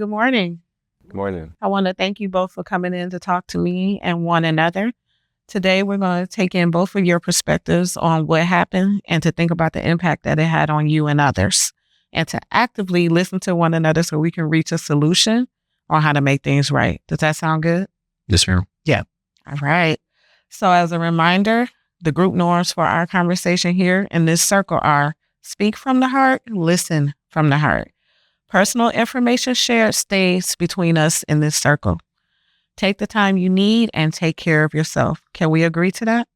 Good morning. Good morning. I want to thank you both for coming in to talk to me and one another. Today, we're going to take in both of your perspectives on what happened and to think about the impact that it had on you and others, and to actively listen to one another so we can reach a solution on how to make things right. Does that sound good? Yes, ma'am. Yeah. All right. So as a reminder, the group norms for our conversation here in this circle are speak from the heart, listen from the heart. Personal information shared stays between us in this circle. Take the time you need and take care of yourself. Can we agree to that?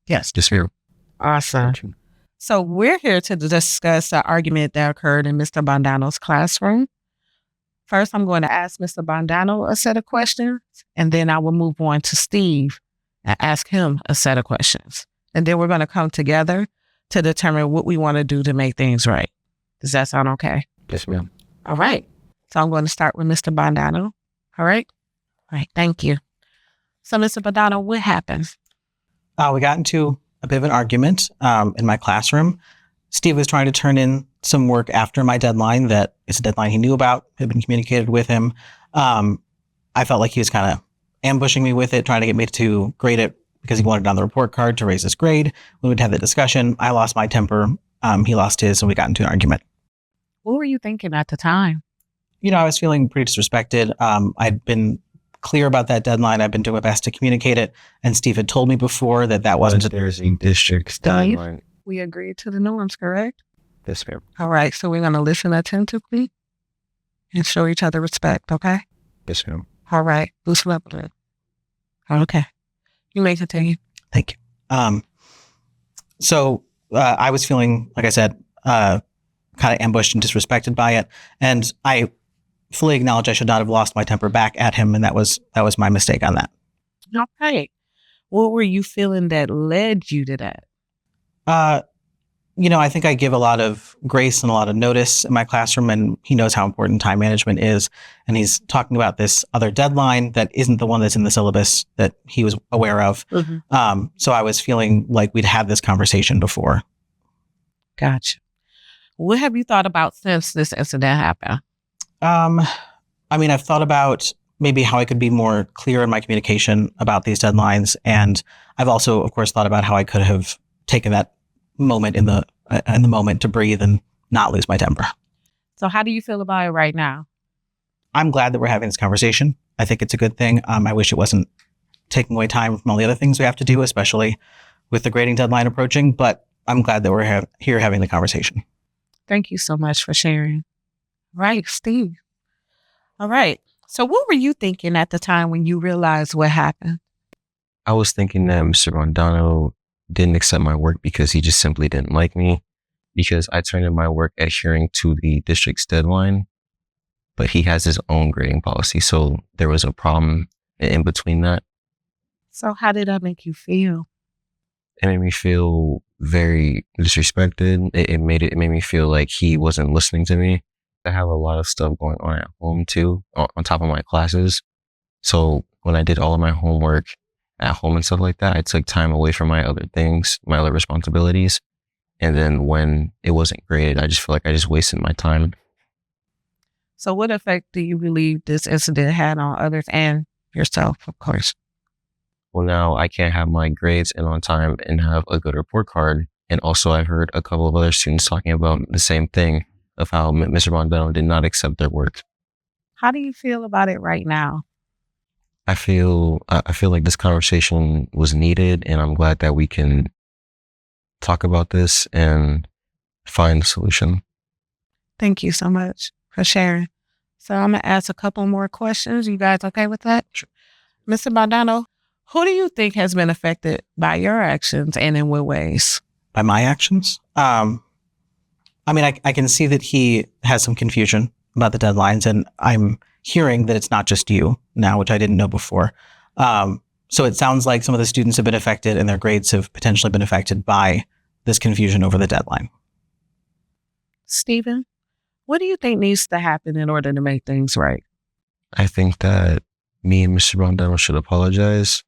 Yes, ma'am. Awesome. So we're here to discuss an argument that occurred in Mr. Bondano's classroom. First, I'm going to ask Mr. Bondano a set of questions, and then I will move on to Steve and ask him a set of questions. And then we're going to come together to determine what we want to do to make things right. Does that sound okay? Yes, ma'am. All right. So I'm going to start with Mr. Bondano. All right? All right. Thank you. So, Mr. Bondano, what happened? We got into a bit of an argument in my classroom. Steve was trying to turn in some work after my deadline that is a deadline he knew about, had been communicated with him. I felt like he was kind of ambushing me with it, trying to get me to grade it because he wanted it on the report card to raise his grade. We would have the discussion. I lost my temper. He lost his, and we got into an argument. What were you thinking at the time? I was feeling pretty disrespected. I'd been clear about that deadline. I've been doing my best to communicate it. And Steve had told me before that wasn't... There's a district deadline. We agreed to the norms, correct? Yes, ma'am. All right. So we're going to listen attentively and show each other respect, okay? Yes, ma'am. All right. Loosen up a little. Okay. You may continue. Thank you. So I was feeling, like I said, kind of ambushed and disrespected by it. And I fully acknowledge I should not have lost my temper back at him. And that was my mistake on that. Okay. What were you feeling that led you to that? I think I give a lot of grace and a lot of notice in my classroom, and he knows how important time management is. And he's talking about this other deadline that isn't the one that's in the syllabus that he was aware of. Mm-hmm. So I was feeling like we'd had this conversation before. Gotcha. What have you thought about since this incident happened? I've thought about maybe how I could be more clear in my communication about these deadlines. And I've also, of course, thought about how I could have taken that moment in the moment to breathe and not lose my temper. So how do you feel about it right now? I'm glad that we're having this conversation. I think it's a good thing. I wish it wasn't taking away time from all the other things we have to do, especially with the grading deadline approaching. But I'm glad that we're here having the conversation. Thank you so much for sharing. Right, Steve. All right. So what were you thinking at the time when you realized what happened? I was thinking that Mr. Bondano didn't accept my work because he just simply didn't like me, because I turned in my work adhering to the district's deadline, but he has his own grading policy. So there was a problem in between that. So how did that make you feel? It made me feel very disrespected. It made me feel like he wasn't listening to me. I have a lot of stuff going on at home too, on top of my classes. So when I did all of my homework at home and stuff like that, I took time away from my other things, my other responsibilities. And then when it wasn't graded, I just feel like I just wasted my time. So what effect do you believe this incident had on others and yourself, of course? Well, now I can't have my grades in on time and have a good report card. And also I've heard a couple of other students talking about the same thing of how Mr. Bondano did not accept their work. How do you feel about it right now? I feel like this conversation was needed, and I'm glad that we can talk about this and find a solution. Thank you so much for sharing. So I'm going to ask a couple more questions. You guys okay with that? Sure. Mr. Bondano, who do you think has been affected by your actions, and in what ways? By my actions? I can see that he has some confusion about the deadlines, and I'm hearing that it's not just you now, which I didn't know before. So it sounds like some of the students have been affected and their grades have potentially been affected by this confusion over the deadline. Stephen, what do you think needs to happen in order to make things right? I think that me and Mr. Bondano should apologize,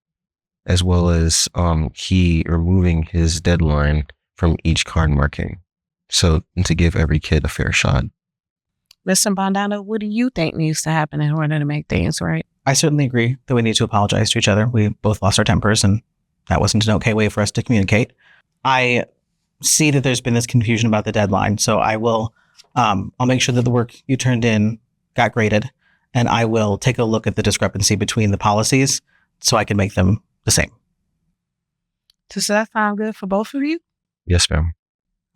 as well as he removing his deadline from each card marking. So to give every kid a fair shot. Mr. Bondano, what do you think needs to happen in order to make things right? I certainly agree that we need to apologize to each other. We both lost our tempers, and that wasn't an okay way for us to communicate. I see that there's been this confusion about the deadline, so I'll make sure that the work you turned in got graded, and I will take a look at the discrepancy between the policies so I can make them the same. Does that sound good for both of you? Yes, ma'am.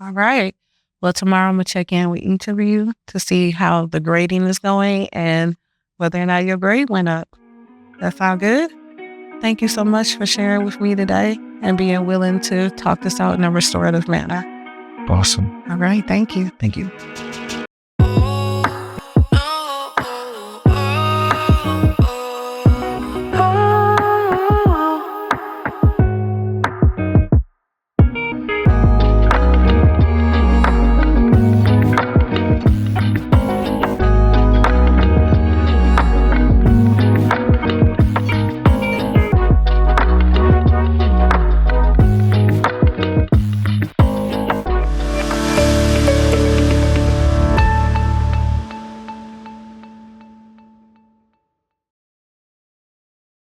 All right. Well, tomorrow I'm going to check in with each of you to see how the grading is going and whether or not your grade went up. That sound good? Thank you so much for sharing with me today and being willing to talk this out in a restorative manner. Awesome. All right. Thank you. Thank you.